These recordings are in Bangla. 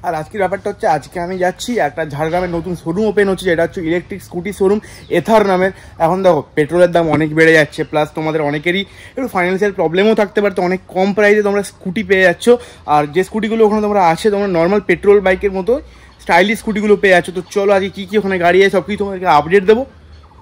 আর আজকের ব্যাপারটা হচ্ছে আজকে আমি যাচ্ছি একটা ঝাড়গ্রামের নতুন শোরুম ওপেন হচ্ছে, যেটা হচ্ছে ইলেকট্রিক স্কুটি শোরুম এথার নামের। এখন দেখো পেট্রোলের দাম অনেক বেড়ে যাচ্ছে, প্লাস তোমাদের অনেকেরই একটু ফাইন্যান্সিয়াল প্রবলেমও থাকতে পারে, তো অনেক কম প্রাইসে তোমরা স্কুটি পেয়ে যাচ্ছ। আর যে স্কুটিগুলো ওখানে তোমরা আছে তোমরা নর্মাল পেট্রোল বাইকের মতো স্টাইলিশ স্কুটিগুলো পেয়ে যাচ্ছ। তো চলো আজকে কী কী ওখানে গাড়ি আছে সব কিছু তোমাদেরকে আপডেট দেবো,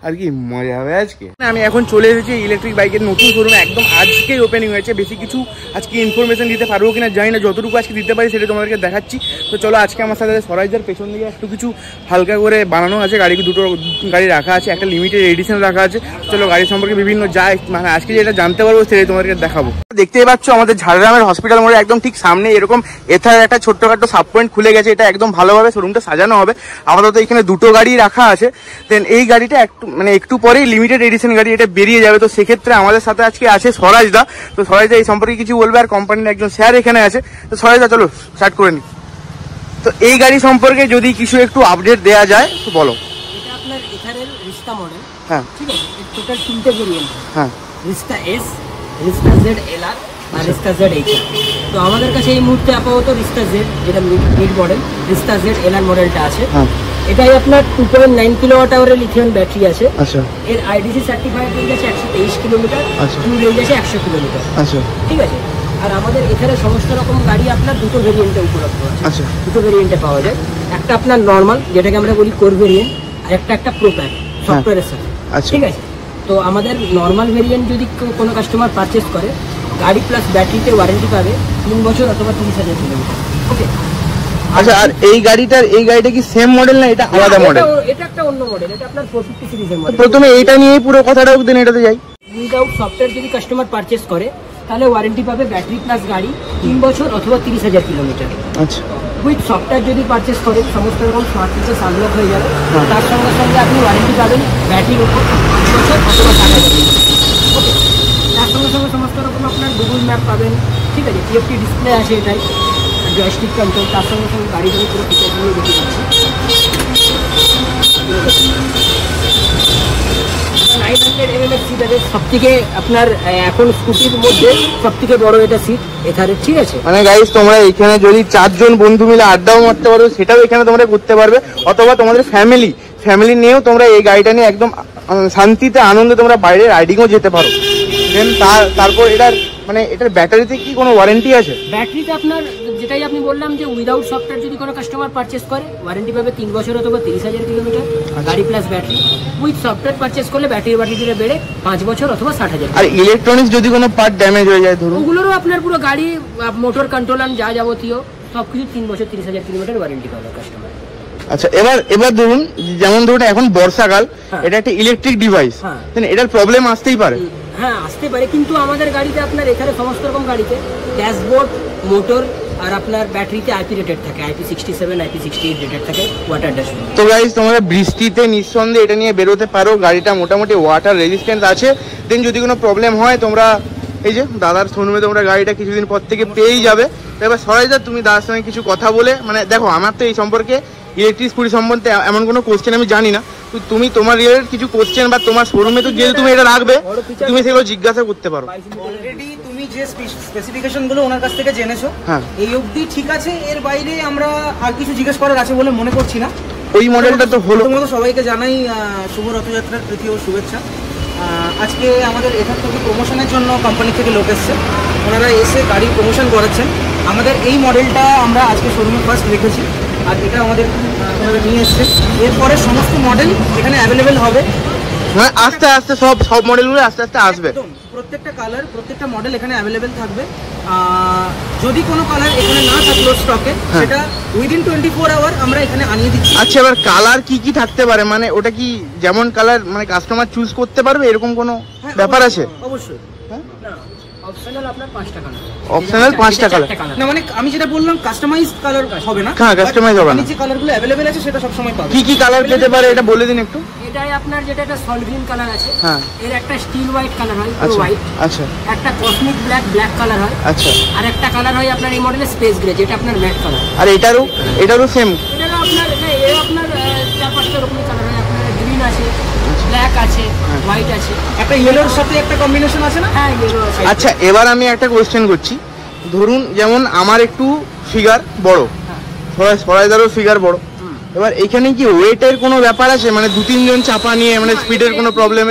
আর কি মজা হবে আজকে। আমি এখন চলে এসেছি ইলেকট্রিক বাইকের নতুন শোরুম, একদম আজকেই ওপেনিং হয়েছে। বেশি কিছু আজকে ইনফরমেশন দিতে পারবো কিনা জানি না, যতটুকু আজকে দিতে পারি সেটা তোমাদেরকে দেখাচ্ছি। তো চলো আজকে আমার সাথে সরাইজার পেছন দিকে একটু কিছু হালকা করে বানানো আছে, দুটো গাড়ি রাখা আছে, একটা লিমিটেড এডিশন রাখা আছে। চলো গাড়ি সম্পর্কে বিভিন্ন মানে আজকে যেটা জানতে পারবো সেটাই তোমাদেরকে দেখাবো। দেখতেই পাচ্ছ আমাদের ঝাড়গ্রামের হসপিটাল মোড়ে একদম ঠিক সামনে এরকম এথার একটা ছোট্টখাটো সাব পয়েন্ট খুলে গেছে। এটা একদম ভালোভাবে শোরুমটা সাজানো হবে। আপাতত এখানে দুটো গাড়ি রাখা আছে, দেন এই গাড়িটা একটু পরেই লিমিটেড এডিশন গাড়ি এটা বেরিয়ে যাবে। তো সেক্ষেত্রে আমাদের সাথে আজকে আছে স্বরাজদা। তো স্বরাজদা এই সম্পর্কে কিছু বলবে, আর কোম্পানির একজন স্যার এখানে আছে। তো স্বরাজদা চলো স্টার্ট করে নি। তো এই গাড়ি সম্পর্কে যদি কিছু একটু আপডেট দেওয়া যায় তো বলো। এটা আপনার এথারের রিস্তা মডেল। হ্যাঁ ঠিক আছে, টোটাল তিনটে ভেরিয়েন্ট। হ্যাঁ, রিস্তা এস, রিস্তা জেড এলআর আর রিস্তা জেড এইচআর। তো আমাদের কাছে এই মুহূর্তে আপাতত রিস্তা জেড, যেটা মিড মডেল, রিস্তা জেড এলআর মডেলটা আছে। এটাই আপনার 2.9 কিলোওয়াট আওয়ারের লিথিয়াম ব্যাটারি আছে। আচ্ছা, এর আইডিসি সার্টিফাইড রেঞ্জ আছে 123 কিলোমিটার, ফুল রেঞ্জ আছে 100 কিলোমিটার। আচ্ছা, ঠিক আছে। আর আমাদের এখানে সমস্ত রকম গাড়ি আপনার দুটো ভেরিয়েন্টে উপলব্ধ আছে। আচ্ছা, দুটো ভেরিয়েন্টে পাওয়া যায়। একটা আপনার নর্মাল, যেটাকে আমরা বলি কোর ভেরিয়েন্ট, আর একটা প্রো প্যাক সফটওয়্যারের সাথে। ঠিক আছে। তো আমাদের নর্মাল ভেরিয়েন্ট যদি কোনো কাস্টমার পারচেস করে, গাড়ি প্লাস ব্যাটারিতে ওয়ারেন্টি পাবে 3 বছর অথবা 30,000 কিলোমিটার। ওকে। আচ্ছা, আর এই গাড়িটা কি সেম মডেল না এটা আলাদা মডেল? এটা একটা অন্য মডেল, এটা আপনার 450 সিরিজের মডেল। প্রথমে এইটা নিয়ে পুরো কথাটা দেন, এটাতে যাই। উইদাউট সফটওয়্যার যদি কাস্টমার পারচেস করে তাহলে ওয়ারেন্টি পাবে ব্যাটারি প্লাস গাড়ি 3 বছর অথবা 30,000 কিলোমিটার। আচ্ছা, উইথ সফটওয়্যার যদি পারচেস করে সমস্ত রকম স্মার্ট ফিচার্স আনলক হয়ে যাবে। তার সঙ্গে সঙ্গে আপনি ওয়ারেন্টি পাবেন ব্যাটারির উপর 5 বছর অথবা 60,000 কিলোমিটার। ওকে। তার সঙ্গে সঙ্গে সমস্ত রকম আপনার গুগল ম্যাপ পাবেন। ঠিক আছে, টিএফটি ডিসপ্লে আছে, এটাই জয়স্টিক কন্ট্রোল। তার সঙ্গে সঙ্গে গাড়ি ধরে পুরো ফিচারগুলো দেখে যাচ্ছে। 900 mm সিট আছে, সবথেকে আপনার এখন স্কুটির মধ্যে সবথেকে বড় এটা সিট এখানে। ঠিক আছে, মানে গাইস তোমরা এখানে যদি 4 জন বন্ধু মিলে আড্ডাও মারতে পারো সেটাও এখানে তোমরা করতে পারবে, অথবা তোমাদের ফ্যামিলি নিয়েও তোমরা এই গাড়িটা নিয়ে একদম শান্তিতে আনন্দে তোমরা বাইরে রাইডিংও যেতে পারো। দেন তারপর এটার ব্যাটারিতে কি কোনো ওয়ারেন্টি আছে? ব্যাটারিতে আপনার যেটাই আপনি বললাম যে উইদাউট সফটওয়্যার যদি কোনো কাস্টমার পারচেস করে ওয়ারেন্টি পাবে 3 বছর অথবা 30,000 কিলোমিটার, গাড়ি plus battery. With software purchase করলে ব্যাটারিটা বেড়ে 5 বছর অথবা 60,000। আর ইলেকট্রনিক্স যদি কোনো পার্ট ড্যামেজ হয়ে যায় ধরুন, ওগুলোরও আপনার পুরো গাড়ি মোটর কন্ট্রোলার যা যাবতীয় সবকিছু 3 বছর 30,000 কিলোমিটার ওয়ারেন্টি পাবে কাস্টমার। আচ্ছা, এবার ধরুন যেমন এখন বর্ষাকাল, এটা একটা ইলেকট্রিক ডিভাইস, এটার প্রবলেম আসতেই পারে। হ্যাঁ, আসতে পারে, কিন্তু আমাদের গাড়িতে আপনার এখানে সমস্ত রকম গাড়িতে ড্যাশবোর্ড, মোটর আর আপনার ব্যাটারিতে আইপি রেটেড থাকে, IP67, IP68 রেটেড থাকে ওয়াটার ড্যাশবোর্ড। তো গাইস তোমরা বৃষ্টিতে নিঃসন্দেহে এটা নিয়ে বেরোতে পারো, গাড়িটা মোটামুটি ওয়াটার রেজিস্ট্যান্স আছে। দেন যদি কোনো প্রবলেম হয় তোমরা এই যে দাদার শোরুমে তোমরা গাড়িটা কিছুদিন পর থেকে পেয়েই যাবে। এবার সরাইদা তুমি দাদার সঙ্গে কিছু কথা বলে, দেখো আমার তো এই সম্পর্কে ইলেকট্রিক স্কুটি সম্বন্ধে এমন কোনো কোশ্চেন আমি জানি না, তো তুমি তোমার রিলেটেড কিছু কোশ্চেন বা তোমার শোরুমে তো যেহেতু তুমি এটা রাখবে তুমি সেগুলো জিজ্ঞাসা করতে পারো। অলরেডি তুমি যে স্পেসিফিকেশনগুলো ওনার কাছ থেকে জেনেছো, এই অবধি ঠিক আছে। এর বাইরে আমরা আর কিছু জিজ্ঞেস করার আছে বলে মনে করছি না। ওই মডেলটা তো হলো। প্রথমত সবাইকে জানাই শুভ রথযাত্রার প্রীতি ও শুভেচ্ছা। আজকে আমাদের এখান থেকে প্রমোশনের জন্য কোম্পানি থেকে লোক এসছে, ওনারা এসে গাড়ি প্রমোশন করাচ্ছেন। আমাদের এই মডেলটা আমরা আজকে শোরুমে ফার্স্ট রেখেছি, আর এটা আমাদের নিয়ে এসছে। এরপরে সমস্ত মডেল এখানে অ্যাভেলেবেল হবে, আস্তে আস্তে সব মডেলগুলো আস্তে আস্তে আসবে। প্রত্যেকটা কালার, প্রত্যেকটা মডেল এখানে অ্যাভেলেবেল থাকবে। যদি কোনো কালার এখানে না থাকলো স্টকে, সেটা উইদিন 24 আওয়ার আমরা এখানে আনিয়ে দিচ্ছি। আচ্ছা, এবার কালার কি থাকতে পারে, ওটা কি যেমন কালার কাস্টমার চুজ করতে পারবে এরকম কোনো ব্যাপার আছে? অবশ্যই। অপশনাল আপনার 5টা কালার। অপশনাল 5টা কালার না, আমি যেটা বললাম কাস্টমাইজ কালার হবে না। হ্যাঁ, কাস্টমাইজ হবে না। যে কালারগুলো अवेलेबल আছে সেটা সব সময় পাবে। কি কালার পেতে পারে এটা বলে দিন একটু। এটাই আপনার যেটা একটা সল্ট গ্রিন কালার আছে, এর একটা স্টিল হোয়াইট কালার হয়, পুরো হোয়াইট। আচ্ছা, একটা কসমিক ব্ল্যাক কালার হয়। আচ্ছা, আর একটা কালার হয় আপনার এই মডেলের স্পেস গ্রে, যেটা আপনার ম্যাট কালার। আর এটারও সেম? এটারও আপনার 4-5টা রকমের কালার হয়। আপনার গ্রিন আছে, ব্ল্যাক আছে, হোয়াইট আছে, একটা ইয়েলোর সাথে একটা কম্বিনেশন আছে না? হ্যাঁ, ইয়েলো আছে। আচ্ছা, এবার আমি একটা কোশ্চেন করছি, ধরুন যেমন আমার একটু ফিগার বড়, সরাইদারও ফিগার বড়, এবার এখানে কি ওয়েটের কোনো ব্যাপার আছে, মানে 2-3 জন চাপা নিয়ে মানে স্পিডের কোনো প্রবলেম?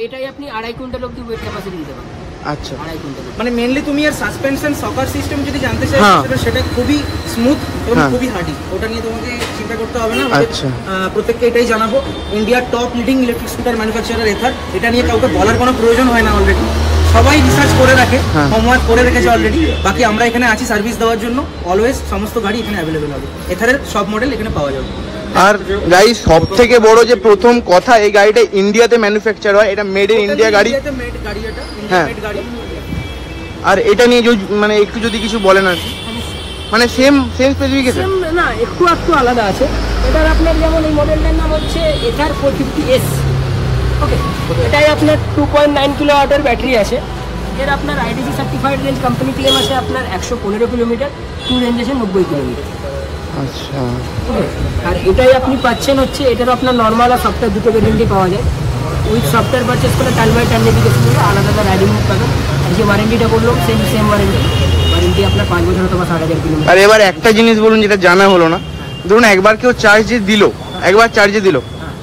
এটাই আপনি 2.5 কুইন্টাল অবধি ওয়েট ক্যাপাসিটি দিতে পারেন। আচ্ছা, 2.5 কুইন্টাল। মানে মেনলি তুমি আর সাসপেনশন সকার সিস্টেম যদি জানতে চাই সেটা খুবই স্মুথ এবং খুবই হার্ডি, ওটা নিয়ে তোমাকে চিন্তা করতে হবে না। আচ্ছা, প্রত্যেককে এটাই জানাবো, ইন্ডিয়ার top leading electric scooter manufacturer Ather, এটা নিয়ে কাউকে বলার কোনো প্রয়োজন হয় না, অলরেডি সবাই রিসার্চ করে রাখে, হোমওয়ার্ক করে রেখেছে অলরেডি। বাকি আমরা এখানে আছি সার্ভিস দেওয়ার জন্য, অলওয়েজ সমস্ত গাড়ি এখানে অ্যাভেলেবেল হবে, এথারের সব মডেল এখানে পাওয়া যাবে। আর গাড়ি সব থেকে বড় যে প্রথম কথা, এই গাড়িটা ইন্ডিয়াতে ম্যানুফ্যাকচার হয়, এটা মেড ইন ইন্ডিয়া গাড়ি। হ্যাঁ, আর এটা নিয়ে মানে একটু যদি কিছু বলেন আর কি, মানে সেম স্পেসিফিকেশন না, একটু আলাদা আছে। এটার আপনার যেমন এই মডেলটার নাম হচ্ছে এথার 450S। ওকে, এটাই আপনার 2.9 কিলোওয়াটের ব্যাটারি আছে। এর আপনার IDC certified range company claim আছে আপনার 115 কিলোমিটার, টু রেঞ্জ আছে 90 কিলোমিটার। আচ্ছা, আর এটাই আপনি পাচ্ছেন হচ্ছে, এটারও আপনার নর্মাল আর সফটওয়্যার দুটো ভেরিয়েন্টই পাওয়া যায়। উইথ সফটওয়্যার পারচেস করে টার্ন বাই টার্ন নেভিগেশন হলে আলাদা রাইডিং মুড পাবেন। আর যে ওয়ারেন্টিটা বললাম সেম ওয়ারেন্টি আপনার 5 বছর অথবা 60,000 কিলোমিটার। আর এবার একটা জিনিস বলুন যেটা জানা হলো না, ধরুন একবার কেউ চার্জে দিল,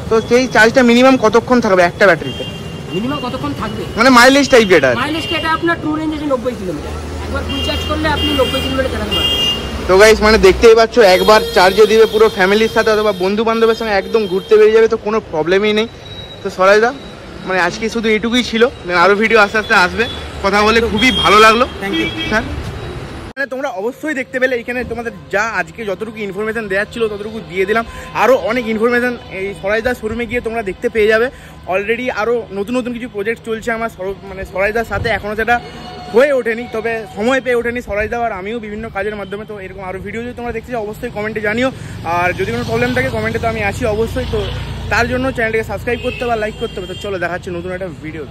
তো সেই চার্জটা মিনিমাম কতক্ষণ থাকবে একটা ব্যাটারিতে? মিনিমাম কতক্ষণ থাকবে মানে মাইলেজ টাইপ এটা? মাইলেজটা এটা আপনার টু রেঞ্জ আছে 90 কিলোমিটার, একবার ফুল চার্জ করলে আপনি 90 কিলোমিটার চালাতে পারবেন। তো গাইস মানে দেখতেই পাচ্ছ, একবার চার্জে দিবে পুরো ফ্যামিলির সাথে অথবা বন্ধু বান্ধবের সঙ্গে একদম ঘুরতে বেরিয়ে যাবে, তো কোনো প্রবলেমই নেই। তো সরাইদা মানে আজকে শুধু এইটুকুই ছিল, আরও ভিডিও আস্তে আস্তে আসবে। কথা বলে খুবই ভালো লাগলো, থ্যাংক ইউ স্যার। মানে তোমরা অবশ্যই দেখতে পেলে এখানে তোমাদের যা আজকে যতটুকু ইনফরমেশন দেওয়ার ছিল ততটুকু দিয়ে দিলাম। আরও অনেক ইনফরমেশন এই সরাইদা শোরুমে গিয়ে তোমরা দেখতে পেয়ে যাবে। অলরেডি আরও নতুন কিছু প্রজেক্ট চলছে আমার মানে সরাইদার সাথে, এখনও সেটা হয়ে ওঠেনি, তবে সময় পেয়ে ওঠেনি সরাইদা আর আমিও বিভিন্ন কাজের মাধ্যমে। তো এরকম আরও ভিডিও যদি তোমরা দেখতে চাও অবশ্যই কমেন্টে জানিও, আর যদি কোনো প্রবলেম থাকে কমেন্টে তো আমি আসি অবশ্যই। তো তার জন্য চ্যানেলটাকে সাবস্ক্রাইব করতে হবে আর লাইক করতে হবে। তো চলো দেখাচ্ছি নতুন একটা ভিডিও।